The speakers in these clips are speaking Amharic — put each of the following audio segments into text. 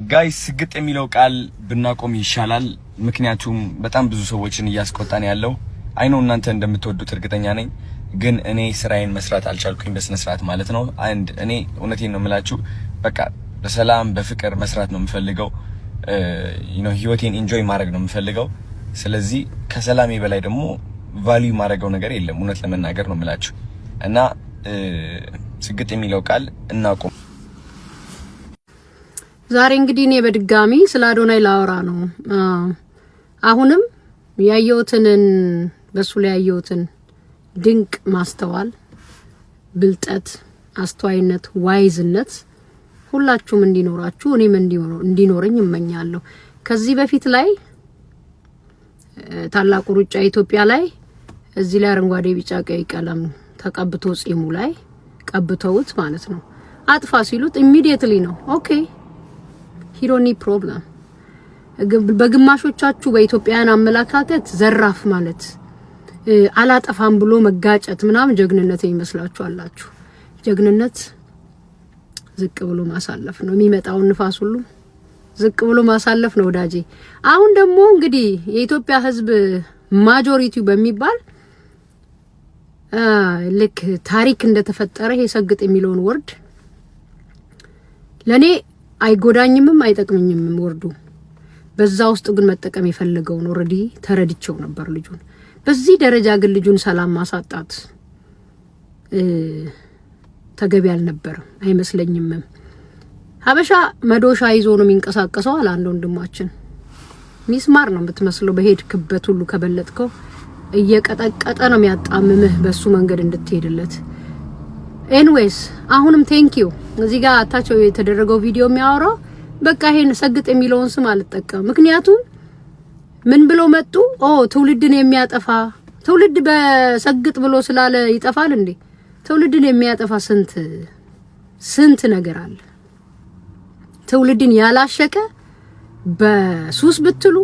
ጋይስ ስግጥ የሚለው ቃል ብናቆም ይሻላል። ምክንያቱም በጣም ብዙ ሰዎችን እያስቆጣን ያለው አይኖ እናንተ እንደምትወዱት እርግጠኛ ነኝ። ግን እኔ ስራዬን መስራት አልቻልኩኝ በስነ ስርዓት ማለት ነው። አንድ እኔ እውነቴን ነው የምላችሁ በቃ በሰላም በፍቅር መስራት ነው የምፈልገው። ህይወቴን ኢንጆይ ማድረግ ነው የምፈልገው። ስለዚህ ከሰላሜ በላይ ደግሞ ቫልዩ ማድረገው ነገር የለም እውነት ለመናገር ነው የምላችሁ። እና ስግጥ የሚለው ቃል እናቆም። ዛሬ እንግዲህ እኔ በድጋሚ ስለ አዶናይ ላወራ ነው። አሁንም ያየሁትን በሱ ላይ ያየሁትን ድንቅ ማስተዋል፣ ብልጠት፣ አስተዋይነት፣ ዋይዝነት ሁላችሁም እንዲኖራችሁ እኔም እንዲኖረኝ እመኛለሁ። ከዚህ በፊት ላይ ታላቁ ሩጫ ኢትዮጵያ ላይ እዚህ ላይ አረንጓዴ ቢጫ ቀይ ቀለም ተቀብቶ ጺሙ ላይ ቀብተውት ማለት ነው አጥፋ ሲሉት ኢሚዲየትሊ ነው ኦኬ ሂሮኒ ፕሮብለም። በግማሾቻችሁ በኢትዮጵያን አመለካከት ዘራፍ ማለት አላጠፋም ብሎ መጋጨት ምናምን ጀግንነት ይመስላችኋላችሁ። ጀግንነት ዝቅ ብሎ ማሳለፍ ነው። የሚመጣውን ንፋስ ሁሉ ዝቅ ብሎ ማሳለፍ ነው ወዳጄ። አሁን ደግሞ እንግዲህ የኢትዮጵያ ሕዝብ ማጆሪቲው በሚባል ልክ ታሪክ እንደተፈጠረ የሰግጥ የሚለውን ወርድ ለኔ አይጎዳኝምም አይጠቅምኝም ወርዱ። በዛ ውስጥ ግን መጠቀም የፈለገው ነው ኦሬዲ ተረድቼው ነበር ልጁን። በዚህ ደረጃ ግን ልጁን ሰላም ማሳጣት ተገቢ አልነበረም አይመስለኝም። ሀበሻ መዶሻ ይዞ ነው የሚንቀሳቀሰው አለ አንድ ወንድማችን። ሚስማር ነው የምትመስለው በሄድክበት ሁሉ ከበለጥከው እየቀጠቀጠ ነው የሚያጣምምህ በሱ መንገድ እንድትሄድለት። ኤንዌይስ አሁንም ቴንኪዩ እዚህ ጋር አታቸው የተደረገው ቪዲዮ የሚያወራው በቃ ይሄን ሰግጥ የሚለውን ስም አልጠቀም። ምክንያቱም ምን ብሎ መጡ? ትውልድን የሚያጠፋ ትውልድ በሰግጥ ብሎ ስላለ ይጠፋል እንዴ? ትውልድን የሚያጠፋ ስንት ነገር አለ። ትውልድን ያላሸቀ በሱስ ብትሉ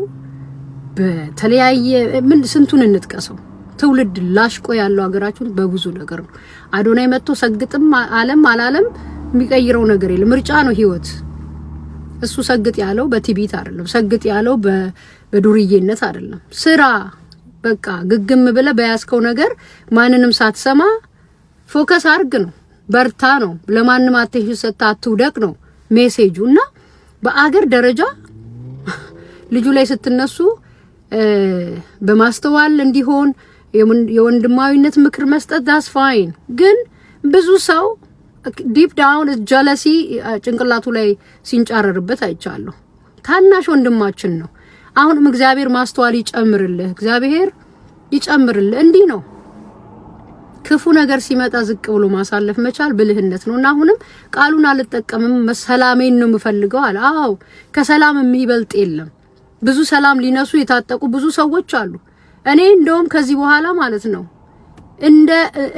በተለያየ ምን ስንቱን እንጥቀሰው። ትውልድ ላሽቆ ያለው ሀገራችን በብዙ ነገር ነው። አዶናይ መጥቶ ሰግጥም ዓለም አላለም የሚቀይረው ነገር የለም። ምርጫ ነው ህይወት። እሱ ሰግጥ ያለው በቲቢት አይደለም። ሰግጥ ያለው በዱርዬነት አይደለም። ስራ በቃ ግግም ብለ በያስከው ነገር ማንንም ሳትሰማ ፎከስ አርግ ነው። በርታ ነው። ለማንም አቴንሽን ሰጣ አትውደቅ ነው ሜሴጁ። እና በአገር ደረጃ ልጁ ላይ ስትነሱ በማስተዋል እንዲሆን የወንድማዊነት ምክር መስጠት ዳስ ፋይን። ግን ብዙ ሰው ዲፕ ዳውን ጀለሲ ጭንቅላቱ ላይ ሲንጫረርበት አይቻለሁ። ታናሽ ወንድማችን ነው። አሁንም እግዚአብሔር ማስተዋል ይጨምርልህ፣ እግዚአብሔር ይጨምርልህ። እንዲህ ነው ክፉ ነገር ሲመጣ ዝቅ ብሎ ማሳለፍ መቻል ብልህነት ነውና አሁንም ቃሉን አልተጠቀምም ሰላሜን ነው የምፈልገው አለ። አዎ ከሰላም የሚበልጥ የለም። ብዙ ሰላም ሊነሱ የታጠቁ ብዙ ሰዎች አሉ። እኔ እንደውም ከዚህ በኋላ ማለት ነው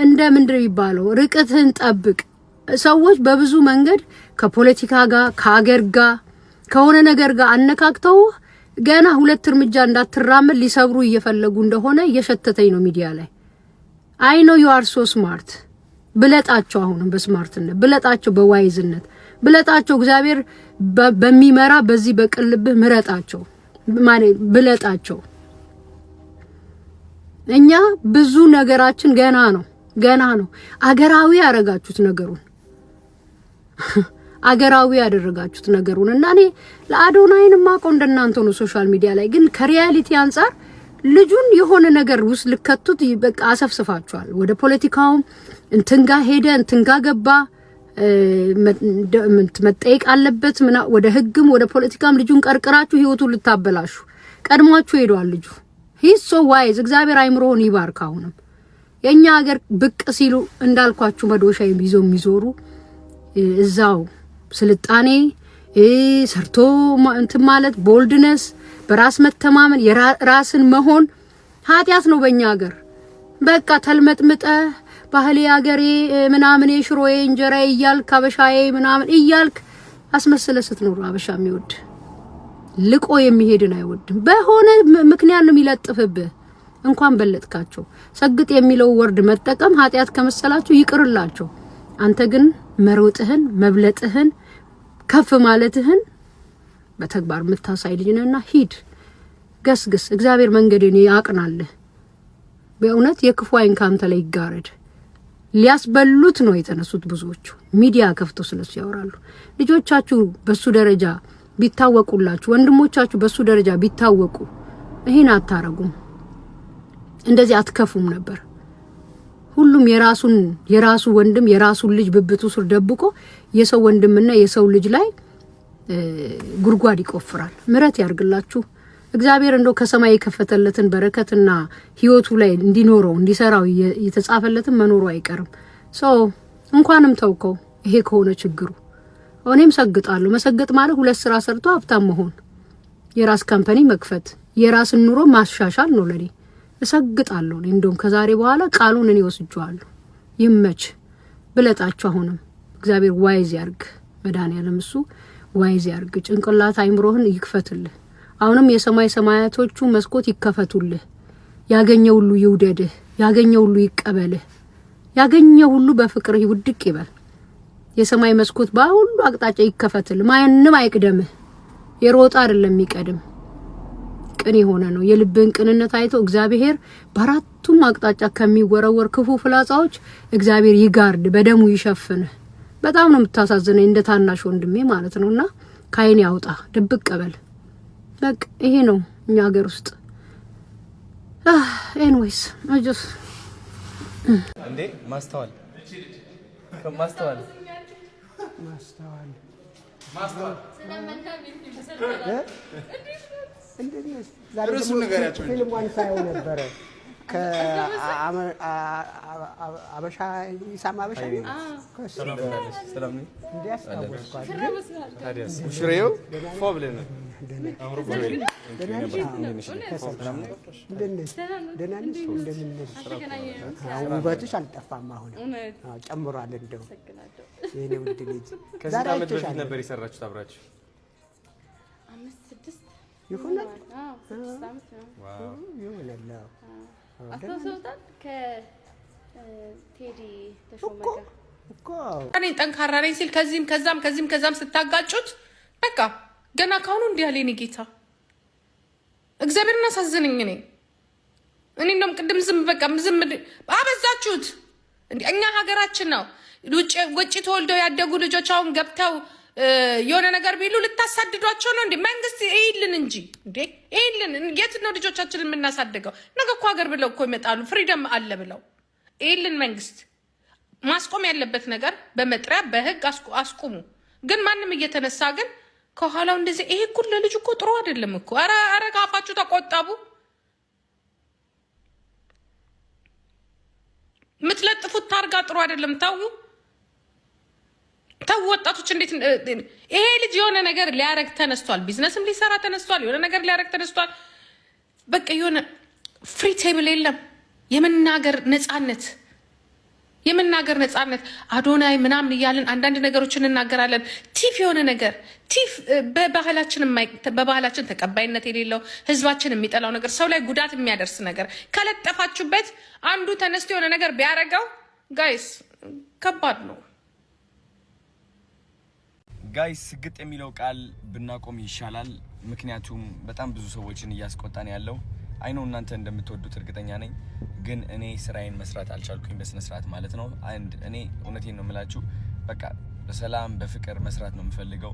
እንደ ምንድነው ይባለው ርቀትህን ጠብቅ። ሰዎች በብዙ መንገድ ከፖለቲካ ጋር ከሀገር ጋር ከሆነ ነገር ጋር አነካክተው ገና ሁለት እርምጃ እንዳትራመድ ሊሰብሩ እየፈለጉ እንደሆነ እየሸተተኝ ነው ሚዲያ ላይ። አይ ኖ ዩ አር ሶ ስማርት። ብለጣቸው አሁንም በስማርትነት ብለጣቸው፣ በዋይዝነት ብለጣቸው። እግዚአብሔር በሚመራ በዚህ በቅልብህ ምረጣቸው ማለት ብለጣቸው። እኛ ብዙ ነገራችን ገና ነው። አገራዊ ያረጋችሁት ነገሩን አገራዊ ያደረጋችሁት ነገሩን እና እኔ ለአዶናይን ማቆ እንደናንተ ነው ሶሻል ሚዲያ ላይ ግን ከሪያሊቲ አንፃር ልጁን የሆነ ነገር ውስጥ ልከቱት በቃ አሰፍስፋቸዋል። ወደ ፖለቲካውም እንትንጋ ሄደ እንትንጋ ገባ መጠየቅ አለበት ወደ ህግም ወደ ፖለቲካም ልጁን ቀርቅራችሁ ህይወቱን ልታበላሹ ቀድሟችሁ ሄዷል ልጁ። ሂስ ሶ ዋይዝ። እግዚአብሔር አይምሮውን ይባርክ። አሁንም የኛ ሀገር ብቅ ሲሉ እንዳልኳችሁ መዶሻ ይዞ የሚዞሩ እዛው ስልጣኔ ሰርቶ እንትን ማለት ቦልድነስ በራስ መተማመን የራስን መሆን ኃጢያት ነው በእኛ ሀገር። በቃ ተልመጥምጠ ባህሌ ሀገሬ ምናምን ሽሮዬ እንጀራዬ እያልክ አበሻዬ ምናምን እያልክ አስመስለ ስትኖር አበሻ የሚወድ ልቆ የሚሄድን አይወድም። በሆነ ምክንያት ነው የሚለጥፍብህ። እንኳን በለጥካቸው። ሰግጥ የሚለው ወርድ መጠቀም ኃጢያት ከመሰላችሁ ይቅርላቸው። አንተ ግን መሮጥህን መብለጥህን ከፍ ማለትህን በተግባር የምታሳይ ልጅ ነህና ሂድ ገስግስ እግዚአብሔር መንገድን ያቅናልህ በእውነት የክፉ አይን ካንተ ላይ ይጋረድ ሊያስበሉት ነው የተነሱት ብዙዎቹ ሚዲያ ከፍቶ ስለሱ ያወራሉ ልጆቻችሁ በሱ ደረጃ ቢታወቁላችሁ ወንድሞቻችሁ በሱ ደረጃ ቢታወቁ ይሄን አታረጉም እንደዚህ አትከፉም ነበር ሁሉም የራሱ ወንድም የራሱን ልጅ በብቱ ስር ደብቆ የሰው ወንድምና የሰው ልጅ ላይ ጉርጓድ ይቆፍራል ምረት ያርግላችሁ እግዚአብሔር እንደው ከሰማይ የከፈተለትን በረከትና ህይወቱ ላይ እንዲኖረው እንዲሰራው የተጻፈለትን መኖሩ አይቀርም ሶ እንኳንም ተውከው ይሄ ከሆነ ችግሩ እኔም ሰግጣለሁ መሰገጥ ማለት ሁለት ስራ ሰርቶ ሀብታም መሆን የራስ ካምፓኒ መክፈት የራስን ኑሮ ማሻሻል ነው ለኔ እሰግጣለሁ እንደውም ከዛሬ በኋላ ቃሉን እኔ ወስጄዋለሁ ይመች ብለጣችሁ አሁንም እግዚአብሔር ዋይዝ ያርግ መድኃኒዓለም እሱ ዋይዝ ያርግ ጭንቅላት አይምሮህን ይክፈትልህ አሁንም የሰማይ ሰማያቶቹ መስኮት ይከፈቱልህ ያገኘው ሁሉ ይውደድህ ያገኘው ሁሉ ይቀበልህ ያገኘው ሁሉ በፍቅር ይውድቅ ይበል የሰማይ መስኮት በሁሉ አቅጣጫ ይከፈትልህ ማንንም አይቅደምህ የሮጣ አይደለም ይቀድም ቅን የሆነ ነው የልብን ቅንነት አይቶ እግዚአብሔር በአራቱም አቅጣጫ ከሚወረወር ክፉ ፍላጻዎች እግዚአብሔር ይጋርድ በደሙ ይሸፍንህ በጣም ነው የምታሳዝነኝ እንደ ታናሽ ወንድሜ ማለት ነውና ካይን ያውጣ ድብቅ ቀበል በቃ ይሄ ነው እኛ ሀገር ውስጥ ኤኒዌይስ አጆስ እንዴ ማስተዋል እንደዚህ ዛሬ ደግሞ ፊልሙን ሳይሆን ነበር ከአበሻ ይሳማ አበሻ ሰላም ነኝ እንዲያስታውስኳት ታዲያስ ሽሬው ፎብለን ውበትሽ አልጠፋም አሁን ጨምሯል እንደው የኔ ውድ ልጅ ከዚህ ዓመት በፊት ነበር የሰራችሁት አብራችሁ ይሁን ዋው ይሁን አስተውሰውታል ከቴዲ ተሾመ ጋር እኮ እኔ ጠንካራ ነኝ ሲል ከዚህም ስታጋጩት በቃ ገና ካሁኑ እንዲህ ያለ የኔ ጌታ እግዚአብሔርን አሳዘነኝ እኔ እንደውም ቅድም ዝም አበዛችሁት እኛ ሀገራችን ነው ውጪ ተወልደው ያደጉ ልጆች አሁን ገብተው የሆነ ነገር ቢሉ ልታሳድዷቸው ነው እንዴ መንግስት ይይልን እንጂ እንዴ ይይልን የት ነው ልጆቻችንን የምናሳድገው ነገ እኮ ሀገር ብለው እኮ ይመጣሉ ፍሪደም አለ ብለው ይይልን መንግስት ማስቆም ያለበት ነገር በመጥሪያ በህግ አስቆሙ ግን ማንም እየተነሳ ግን ከኋላው እንደዚህ ይሄ እኮ ለልጅ እኮ ጥሩ አይደለም እኮ አረ ካፋችሁ ተቆጣቡ ምትለጥፉት ታርጋ ጥሩ አይደለም ታው ወጣቶች እንዴት ይሄ ልጅ የሆነ ነገር ሊያረግ ተነስቷል ቢዝነስም ሊሰራ ተነስቷል የሆነ ነገር ሊያረግ ተነስቷል በቃ የሆነ ፍሪ ቴብል የለም የመናገር ነፃነት አዶናይ ምናምን ይያልን አንዳንድ ነገሮችን እናገራለን ቲፍ የሆነ ነገር ቲፍ በባህላችን ተቀባይነት የሌለው ህዝባችን የሚጠላው ነገር ሰው ላይ ጉዳት የሚያደርስ ነገር ከለጠፋችሁበት አንዱ ተነስቶ የሆነ ነገር ቢያረጋው ጋይስ ከባድ ነው ጋይስ ስግጥ የሚለው ቃል ብናቆም ይሻላል ምክንያቱም በጣም ብዙ ሰዎችን እያስቆጣን ያለው አይኖ እናንተ እንደምትወዱት እርግጠኛ ነኝ ግን እኔ ስራዬን መስራት አልቻልኩኝ በስነ ስርዓት ማለት ነው እኔ እውነቴን ነው የምላችሁ በቃ በሰላም በፍቅር መስራት ነው የምፈልገው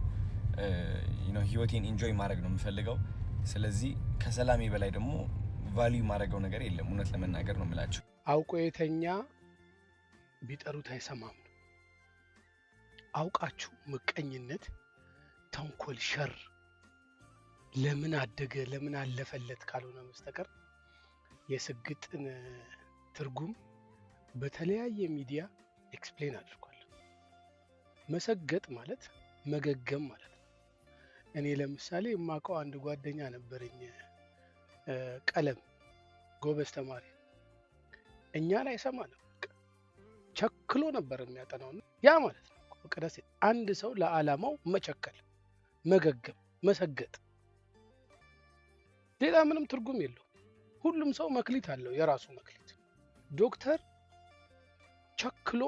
ህይወቴን ኢንጆይ ማድረግ ነው የምፈልገው ስለዚህ ከሰላሜ በላይ ደግሞ ቫልዩ ማድረገው ነገር የለም እውነት ለመናገር ነው የምላችሁ አውቆ የተኛ ቢጠሩት አይሰማም አውቃችሁ ምቀኝነት ተንኮል ሸር ለምን አደገ ለምን አለፈለት ካልሆነ መስተቀር የስግጥን ትርጉም በተለያየ ሚዲያ ኤክስፕሌን አድርጓል መሰገጥ ማለት መገገም ማለት እኔ ለምሳሌ የማውቀው አንድ ጓደኛ ነበረኝ ቀለም ጎበዝ ተማሪ እኛ ላይ ሰማን ቸክሎ ነበር የሚያጠናው ያ ማለት ነው ወቀደስ አንድ ሰው ለዓላማው መቸከል መገገም መሰገጥ ሌላ ምንም ትርጉም የለው ሁሉም ሰው መክሊት አለው የራሱ መክሊት ዶክተር ቸክሎ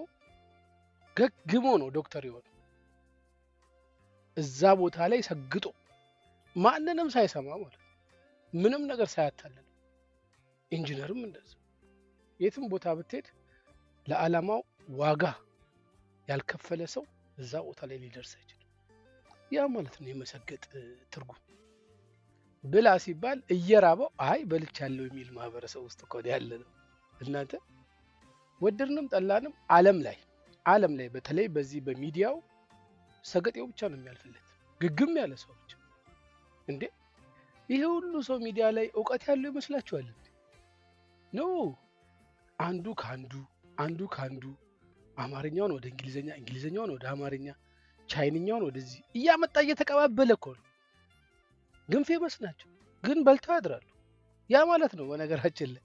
ገግሞ ነው ዶክተር ይሆን እዛ ቦታ ላይ ሰግጦ ማንንም ሳይሰማ ማለት ምንም ነገር ሳያታለን ኢንጂነርም እንደዚህ የትም ቦታ ብትሄድ ለዓላማው ዋጋ ያልከፈለ ሰው እዛ ቦታ ላይ ሊደርስ አይችልም። ያ ማለት ነው የመሰገጥ ትርጉም። ብላ ሲባል እየራበው አይ በልቻለሁ የሚል ማህበረሰብ ውስጥ እኮ ያለ ነው። እናንተ ወደድንም ጠላንም ዓለም ላይ በተለይ በዚህ በሚዲያው ሰገጤው ብቻ ነው የሚያልፍለት ግግም ያለ ሰው ብቻ። እንዴ ይሄ ሁሉ ሰው ሚዲያ ላይ ዕውቀት ያለው ይመስላችኋል? ኖ አንዱ ካንዱ አማርኛውን ወደ እንግሊዘኛ እንግሊዘኛውን ወደ አማርኛ ቻይንኛውን ወደዚህ እያመጣ እየተቀባበለ እኮ ነው። ግን ፌመስ ናቸው፣ ግን በልተው ያድራሉ። ያ ማለት ነው በነገራችን ላይ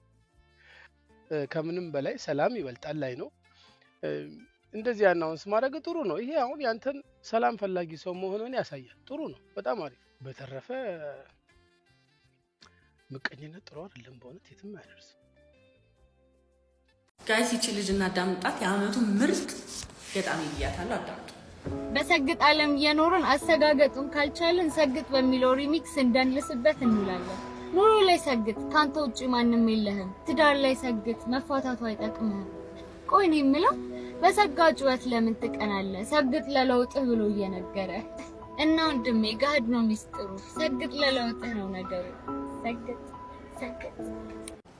ከምንም በላይ ሰላም ይበልጣል ላይ ነው። እንደዚህ አናውንስ ማድረግ ጥሩ ነው። ይሄ አሁን ያንተን ሰላም ፈላጊ ሰው መሆኑን ያሳያል። ጥሩ ነው፣ በጣም አሪፍ። በተረፈ ምቀኝነት ጥሩ አይደለም በእውነት የትም አይደርስም። ጋይስ ይቺ ልጅ እናዳምጣት። የአመቱ ምርጥ ገጣሚ ብያታለሁ፣ አዳምጡ። በሰግጥ ዓለም እየኖርን አሰጋገጡን ካልቻልን ሰግጥ በሚለው ሪሚክስ እንዳንልስበት እንላለን። ኑሮ ላይ ሰግጥ፣ ካንተ ውጪ ማንም የለህም። ትዳር ላይ ሰግጥ፣ መፋታቱ አይጠቅምህም። ቆይ እኔ የምለው በሰጋ ጩኸት ለምን ትቀናለህ? ሰግጥ ለለውጥህ ብሎ እየነገረ እና ወንድሜ ጋድ ነው ሚስጥሩ። ሰግጥ ለለውጥህ ነው ነገሩ። ሰግጥ።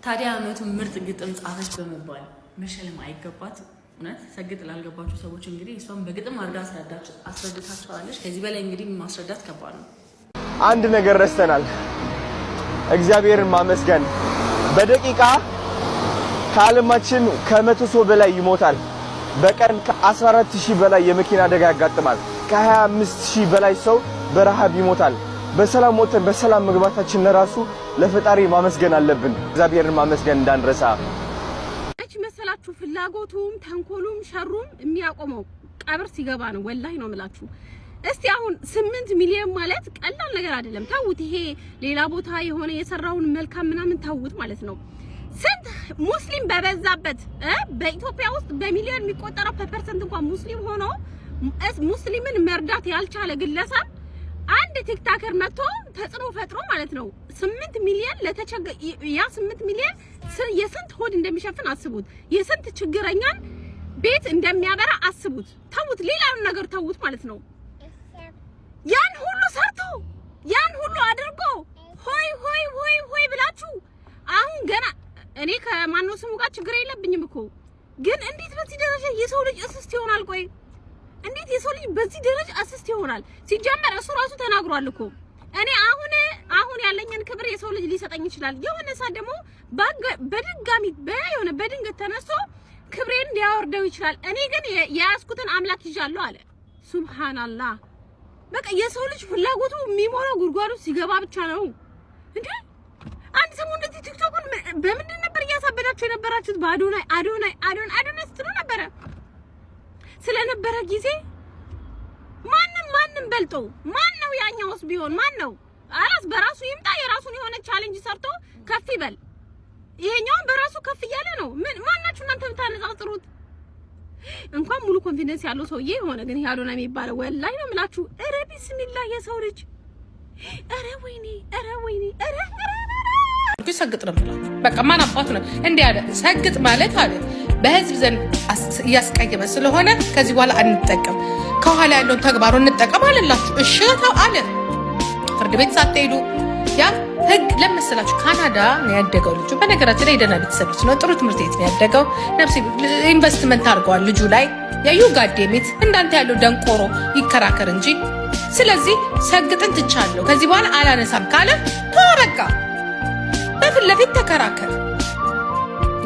ታዲያ አመቱ ምርጥ ግጥም ጻፈች በመባል መሸለም አይገባት? እውነት ሰግጥ ላልገባችሁ ሰዎች እንግዲህ እሷም በግጥም አድርጋ አስረድታቸዋለች። ከዚህ በላይ እንግዲህ ማስረዳት ከባድ ነው። አንድ ነገር ረስተናል፣ እግዚአብሔርን ማመስገን። በደቂቃ ከዓለማችን ከ100 ሰው በላይ ይሞታል። በቀን ከ14000 በላይ የመኪና አደጋ ያጋጥማል። ከ25000 በላይ ሰው በረሃብ ይሞታል። በሰላም ሞተን በሰላም መግባታችን ለራሱ ለፈጣሪ ማመስገን አለብን። እግዚአብሔርን ማመስገን እንዳንረሳ። መሰላችሁ ፍላጎቱም ተንኮሉም ሸሩም የሚያቆመው ቀብር ሲገባ ነው። ወላሂ ነው የምላችሁ። እስቲ አሁን 8 ሚሊዮን ማለት ቀላል ነገር አይደለም። ታውት ይሄ ሌላ ቦታ የሆነ የሰራውን መልካም ምናምን ታውት ማለት ነው። ስንት ሙስሊም በበዛበት በኢትዮጵያ ውስጥ በሚሊዮን የሚቆጠረው ፐርሰንት እንኳን ሙስሊም ሆኖ ሙስሊምን መርዳት ያልቻለ ግለሰብ አንድ ቲክታከር መጥቶ ተጽዕኖ ፈጥሮ ማለት ነው 8 ሚሊዮን ለተቸገ ያ 8 ሚሊዮን የስንት ሆድ እንደሚሸፍን አስቡት። የስንት ችግረኛን ቤት እንደሚያበራ አስቡት። ተውት፣ ሌላውን ነገር ተውት ማለት ነው። ያን ሁሉ ሰርቶ ያን ሁሉ አድርጎ ሆይ ብላችሁ አሁን ገና እኔ ከማነው ስሙ ጋር ችግር የለብኝም እኮ ግን እንዴት በዚህ ደረጃ የሰው ልጅ እስስት ይሆናል? ቆይ እንዴት የሰው ልጅ በዚህ ደረጃ እስስት ይሆናል? ሲጀመር እሱ ራሱ ተናግሯል እኮ እኔ አሁን ያለኝን ክብር የሰው ልጅ ሊሰጠኝ ይችላል። የሆነ ሰዓት ደግሞ በድጋሚ በየሆነ በድንገት ተነስቶ ክብሬን ሊያወርደው ይችላል። እኔ ግን የያዝኩትን አምላክ ይዣለሁ አለ። ሱብሃንአላህ። በቃ የሰው ልጅ ፍላጎቱ የሚሞላው ጉድጓዱ ሲገባ ብቻ ነው እንዴ? አንድ ሰሞን እንደዚህ ቲክቶክን በምንድን ነበር እያሳበዳችሁ የነበራችሁት? አዶናይ ስትሉ ነበረ። ስለነበረ ጊዜ ማንም በልጦ ማን ነው ያኛውስ ቢሆን ማን ነው? አላስ በራሱ ይምጣ የራሱን የሆነ ቻሌንጅ ሰርቶ ከፍ ይበል። ይሄኛው በራሱ ከፍ እያለ ነው። ማናችሁ እናንተ ብታነጻጽሩት? እንኳን ሙሉ ኮንፊደንስ ያለው ሰውዬ ሆነ ግን ያዶና የሚባለው ወላሂ ነው የምላችሁ። ኧረ ቢስሚላህ የሰው ልጅ ኧረ ወይኔ ሰግጥ ነው ማለት በቃ ማን አባቱ ነው እንዴ ያለ ሰግጥ ማለት አለ በህዝብ ዘንድ እያስቀየመ ስለሆነ ከዚህ በኋላ አንጠቀም፣ ከኋላ ያለውን ተግባሩ እንጠቀም አለላችሁ። እሺ አለ። ፍርድ ቤት ሳትሄዱ ያ ህግ ለምሳሌ ካናዳ ነው ያደገው ልጁ። በነገራችን ላይ ደህና ቤተሰብ ልጅ ነው፣ ጥሩ ትምህርት ቤት ነው ያደገው። ነፍስ ኢንቨስትመንት አድርገዋል ልጁ ላይ። ያዩ ጋዴሚት እንዳንተ ያለው ደንቆሮ ይከራከር እንጂ። ስለዚህ ሰግጥን ትቻለሁ ከዚህ በኋላ አላነሳም ካለ ተወረጋ በፊት ለፊት ተከራከር።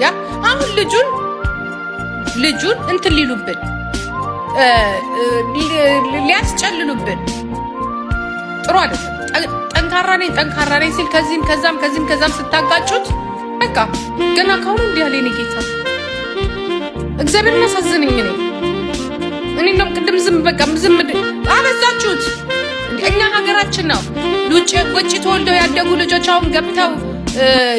ያ አሁን ልጁን እንትን ሊሉብን ሊያስጨልሉብን ጥሩ አይደለም። ጠንካራ ነኝ ሲል ከዚህም ከዛም ስታጋጩት በቃ ገና ካሁኑ እንዲህ ያለ ነው ጌታ እግዚአብሔር እናሳዝነኝ ነው። እኔ እንደውም ቅድም ዝም አበዛችሁት። እኛ ሀገራችን ነው ውጭ ተወልደው ያደጉ ልጆች አሁን ገብተው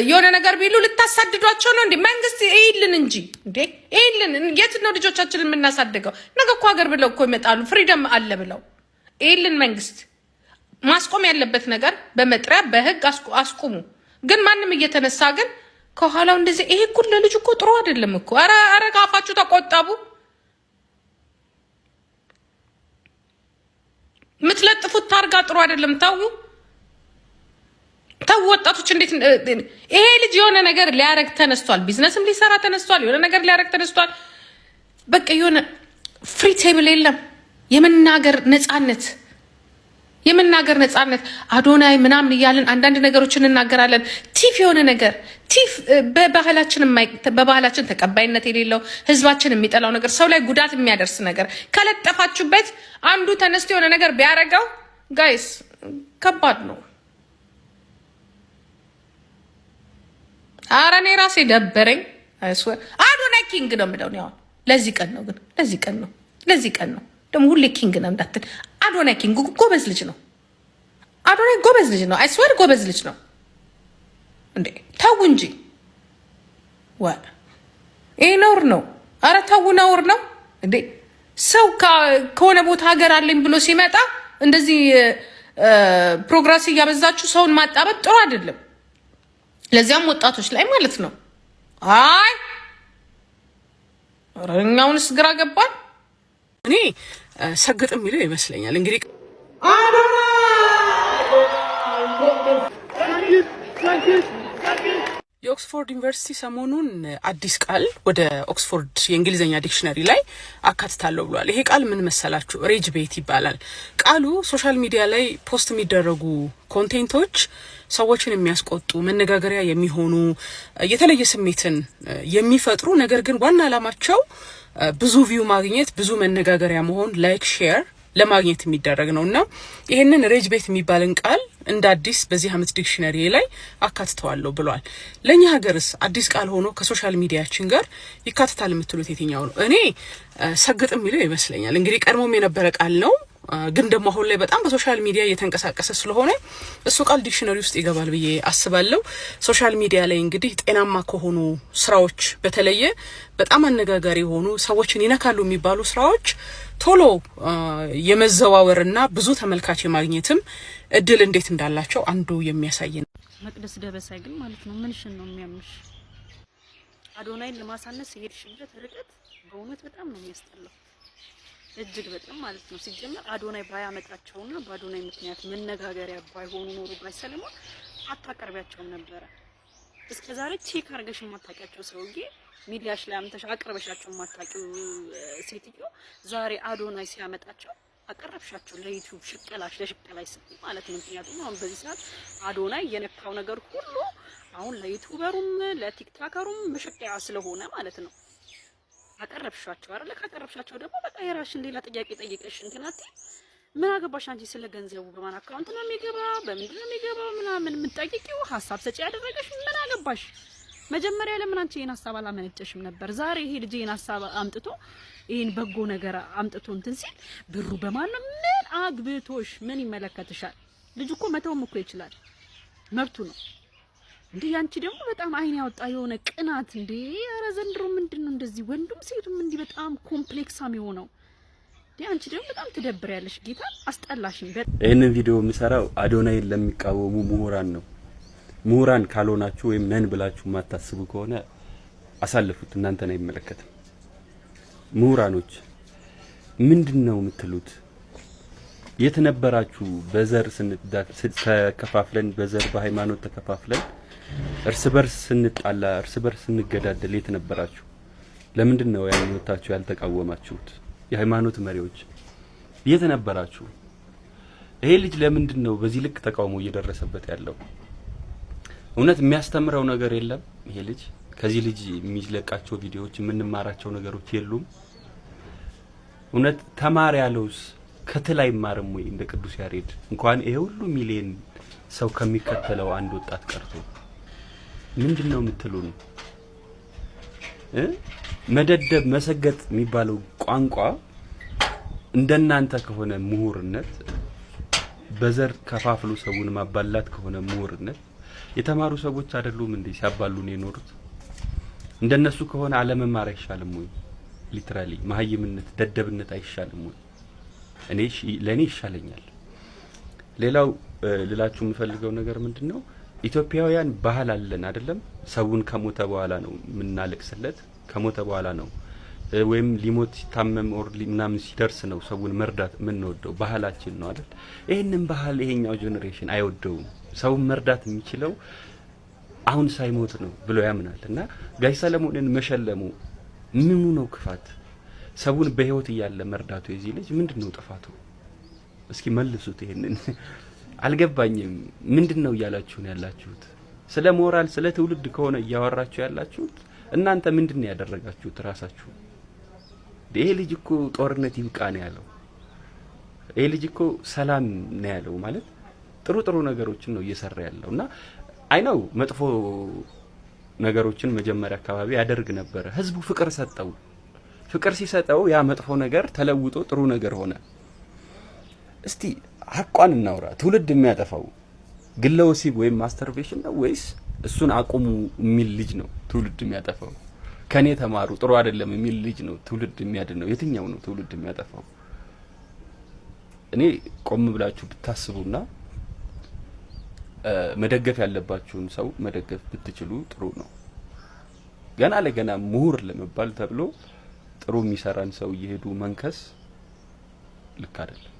የሆነ ነገር ቢሉ ልታሳድዷቸው ነው እንዴ? መንግስት ይይልን እንጂ እንዴ ይይልን። የት ነው ልጆቻችንን የምናሳድገው? ነገ እኮ ሀገር ብለው እኮ ይመጣሉ ፍሪደም አለ ብለው ይይልን መንግስት። ማስቆም ያለበት ነገር በመጥሪያ በህግ አስቆሙ። ግን ማንም እየተነሳ ግን ከኋላው እንደዚህ ይሄ እኮ ለልጅ እኮ ጥሩ አይደለም እኮ አረ ካፋችሁ ተቆጠቡ። ምትለጥፉት ታርጋ ጥሩ አይደለም። ተው ወጣቶች እንዴት ይሄ ልጅ የሆነ ነገር ሊያረግ ተነስቷል። ቢዝነስም ሊሰራ ተነስቷል። የሆነ ነገር ሊያረግ ተነስቷል። በቃ የሆነ ፍሪ ቴብል የለም። የመናገር ነፃነት አዶናይ ምናምን እያልን አንዳንድ ነገሮችን እናገራለን። ቲፍ የሆነ ነገር ቲፍ በባህላችን ተቀባይነት የሌለው ህዝባችን የሚጠላው ነገር ሰው ላይ ጉዳት የሚያደርስ ነገር ከለጠፋችሁበት አንዱ ተነስቶ የሆነ ነገር ቢያረጋው ጋይስ ከባድ ነው። ኧረ እኔ ራሴ ደበረኝ። አይስወር አዶናይ ኪንግ ነው የምለው ነው። ለዚህ ቀን ነው ግን ለዚህ ቀን ነው ደግሞ ሁሌ ኪንግ ነው እንዳትል። አዶናይ ኪንግ ጎበዝ ልጅ ነው። አዶናይ ጎበዝ ልጅ ነው። አይስወር ጎበዝ ልጅ ነው እንዴ! ተው እንጂ ይሄ ነውር ነው። ኧረ ተው ነውር ነው እንዴ! ሰው ከሆነ ቦታ ሀገር አለኝ ብሎ ሲመጣ እንደዚህ ፕሮግረስ እያበዛችሁ ሰውን ማጣበብ ጥሩ አይደለም። ለዚያም ወጣቶች ላይ ማለት ነው። አይ ረኛውንስ ግራ ገባን። እኔ ሰግጥ የሚለው ይመስለኛል እንግዲህ የኦክስፎርድ ዩኒቨርሲቲ ሰሞኑን አዲስ ቃል ወደ ኦክስፎርድ የእንግሊዝኛ ዲክሽነሪ ላይ አካትታለሁ ብሏል። ይሄ ቃል ምን መሰላችሁ? ሬጅ ቤት ይባላል። ቃሉ ሶሻል ሚዲያ ላይ ፖስት የሚደረጉ ኮንቴንቶች ሰዎችን የሚያስቆጡ መነጋገሪያ የሚሆኑ የተለየ ስሜትን የሚፈጥሩ ነገር ግን ዋና ዓላማቸው ብዙ ቪው ማግኘት፣ ብዙ መነጋገሪያ መሆን፣ ላይክ ሼር ለማግኘት የሚደረግ ነውና ይሄንን ሬጅ ቤት የሚባልን ቃል እንደ አዲስ በዚህ አመት ዲክሽነሪ ላይ አካትተዋለሁ ብሏል። ለኛ ሀገርስ አዲስ ቃል ሆኖ ከሶሻል ሚዲያችን ጋር ይካተታል የምትሉት የትኛው ነው? እኔ ሰግጥ የሚለው ይመስለኛል። እንግዲህ ቀድሞም የነበረ ቃል ነው፣ ግን ደግሞ አሁን ላይ በጣም በሶሻል ሚዲያ እየተንቀሳቀሰ ስለሆነ እሱ ቃል ዲክሽነሪ ውስጥ ይገባል ብዬ አስባለሁ። ሶሻል ሚዲያ ላይ እንግዲህ ጤናማ ከሆኑ ስራዎች በተለየ በጣም አነጋጋሪ የሆኑ ሰዎችን ይነካሉ የሚባሉ ስራዎች ቶሎ የመዘዋወርና ብዙ ተመልካች የማግኘትም እድል እንዴት እንዳላቸው አንዱ የሚያሳይ ነው። መቅደስ ደበሳይ ግን ማለት ነው ምንሽን ነው የሚያምሽ? አዶናይን ለማሳነስ የሄድሽበት ርቀት በእውነት በጣም ነው የሚያስጠላው። እጅግ በጣም ማለት ነው። ሲጀመር አዶናይ ባያመጣቸውና በአዶናይ ምክንያት መነጋገሪያ ባይሆኑ ኖሮ ባይሰለሞን አታቀርቢያቸውም ነበረ። እስከዛሬ ቼክ አርገሽ ማታቂያቸው ሰውዬ ሚዲያሽ ላይ አምተሽ አቅርበሻቸው ማታቂው ሴትዮ ዛሬ አዶናይ ሲያመጣቸው አቀረብሻቸው ለዩቲዩብ ሽቀላሽ ለሽቀላይ ስትይ ማለት ነው። ምክንያቱም አሁን በዚህ ሰዓት አዶናይ የነካው ነገር ሁሉ አሁን ለዩቲዩበሩም ለቲክቶከሩም መሸቀያ ስለሆነ ማለት ነው አቀረብሻቸው አይደል? ካቀረብሻቸው ደግሞ በቃ የራስሽን ሌላ ጥያቄ ጠይቀሽ እንትናት ምን አገባሽ አንቺ? ስለ ገንዘቡ በማን አካውንት ነው የሚገባ በምንድን ነው የሚገባ ምናምን የምትጠይቂው ሀሳብ ሰጪ ያደረገሽ ምን አገባሽ? መጀመሪያ ለምን አንቺ ይሄን ሀሳብ አላመነጨሽም ነበር? ዛሬ ይሄ ልጅ ይሄን ሀሳብ አምጥቶ ይሄን በጎ ነገር አምጥቶ እንትን ሲል ብሩ በማን ነው? ምን አግብቶሽ? ምን ይመለከትሻል? ልጅ እኮ መተውም እኮ ይችላል፣ መብቱ ነው። እንዴ ያንቺ ደግሞ በጣም አይን ያወጣ የሆነ ቅናት እንዴ! ኧረ ዘንድሮ ምንድነው እንደዚህ ወንዱም ሴቱም እንዲህ በጣም ኮምፕሌክሳም የሆነው? እንዴ አንቺ ደግሞ በጣም ትደብሪያለሽ። ጌታ አስጠላሽኝ። ይሄንን ቪዲዮ የምሰራው አዶናይን ለሚቃወሙ ምሁራን ነው። ምሁራን ካልሆናችሁ ወይም ነን ብላችሁ ማታስቡ ከሆነ አሳልፉት፣ እናንተን አይመለከትም። ምሁራኖች ምንድነው የምትሉት? የት ነበራችሁ? በዘር ተከፋፍለን፣ በዘር በሃይማኖት ተከፋፍለን እርስ በርስ ስንጣላ፣ እርስ በርስ ስንገዳደል የት ነበራችሁ? ለምንድን ነው ያንወታችሁ ያልተቃወማችሁት? የሃይማኖት መሪዎች የት ነበራችሁ? ይሄ ልጅ ለምንድን ነው በዚህ ልክ ተቃውሞ እየደረሰበት ያለው? እውነት የሚያስተምረው ነገር የለም? ይሄ ልጅ ከዚህ ልጅ የሚለቃቸው ቪዲዮዎች የምንማራቸው ነገሮች የሉም? እውነት ተማር ያለውስ ከትል አይማርም ወይ? እንደ ቅዱስ ያሬድ እንኳን ይሄ ሁሉ ሚሊዮን ሰው ከሚከተለው አንድ ወጣት ቀርቶ ምንድነው የምትሉን? መደደብ መሰገጥ የሚባለው ቋንቋ እንደናንተ ከሆነ ምሁርነት፣ በዘር ከፋፍሉ ሰውን ማባላት ከሆነ ምሁርነት፣ የተማሩ ሰዎች አይደሉም እንዴ ሲያባሉን የኖሩት? እንደነሱ ከሆነ አለመማር አይሻልም ወይ? ሊትራሊ መሀይምነት፣ ደደብነት አይሻልም ወይ? ለኔ ይሻለኛል። ሌላው ልላችሁ የምፈልገው ነገር ምንድነው ኢትዮጵያውያን ባህል አለን አይደለም ሰውን ከሞተ በኋላ ነው ምናለቅስለት ከሞተ በኋላ ነው ወይም ሊሞት ሲታመም ኦር ምናምን ሲደርስ ነው ሰውን መርዳት የምንወደው ባህላችን ነው አይደል ይሄንን ባህል ይሄኛው ጄነሬሽን አይወደውም ሰውን መርዳት የሚችለው አሁን ሳይሞት ነው ብሎ ያምናልና ጋይ ሰለሞንን መሸለሙ ምኑ ነው ክፋት ሰውን በህይወት እያለ መርዳቱ የዚህ ልጅ ምንድነው ጥፋቱ እስኪ መልሱት ይሄንን አልገባኝም ምንድነው ያላችሁ ነው ያላችሁት ስለ ሞራል ስለ ትውልድ ከሆነ ያወራችሁ ያላችሁት እናንተ ምንድነው ያደረጋችሁት ራሳችሁ ይሄ ልጅ እኮ ጦርነት ይብቃ ነው ያለው ይሄ ልጅ እኮ ሰላም ነው ያለው ማለት ጥሩ ነገሮችን ነው እየሰራ ያለውና አይነው መጥፎ ነገሮችን መጀመሪያ አካባቢ ያደርግ ነበር ህዝቡ ፍቅር ሰጠው ፍቅር ሲሰጠው ያ መጥፎ ነገር ተለውጦ ጥሩ ነገር ሆነ እስቲ ሐቋን እናውራ ትውልድ የሚያጠፋው ግለወሲብ ወይም ማስተርቤሽን ነው ወይስ እሱን አቁሙ የሚል ልጅ ነው ትውልድ የሚያጠፋው ከኔ ተማሩ ጥሩ አይደለም የሚል ልጅ ነው ትውልድ የሚያድነው የትኛው ነው ትውልድ የሚያጠፋው እኔ ቆም ብላችሁ ብታስቡና መደገፍ ያለባችሁን ሰው መደገፍ ብትችሉ ጥሩ ነው ገና ለገና ምሁር ለመባል ተብሎ ጥሩ የሚሰራን ሰው እየሄዱ መንከስ ልክ አይደለም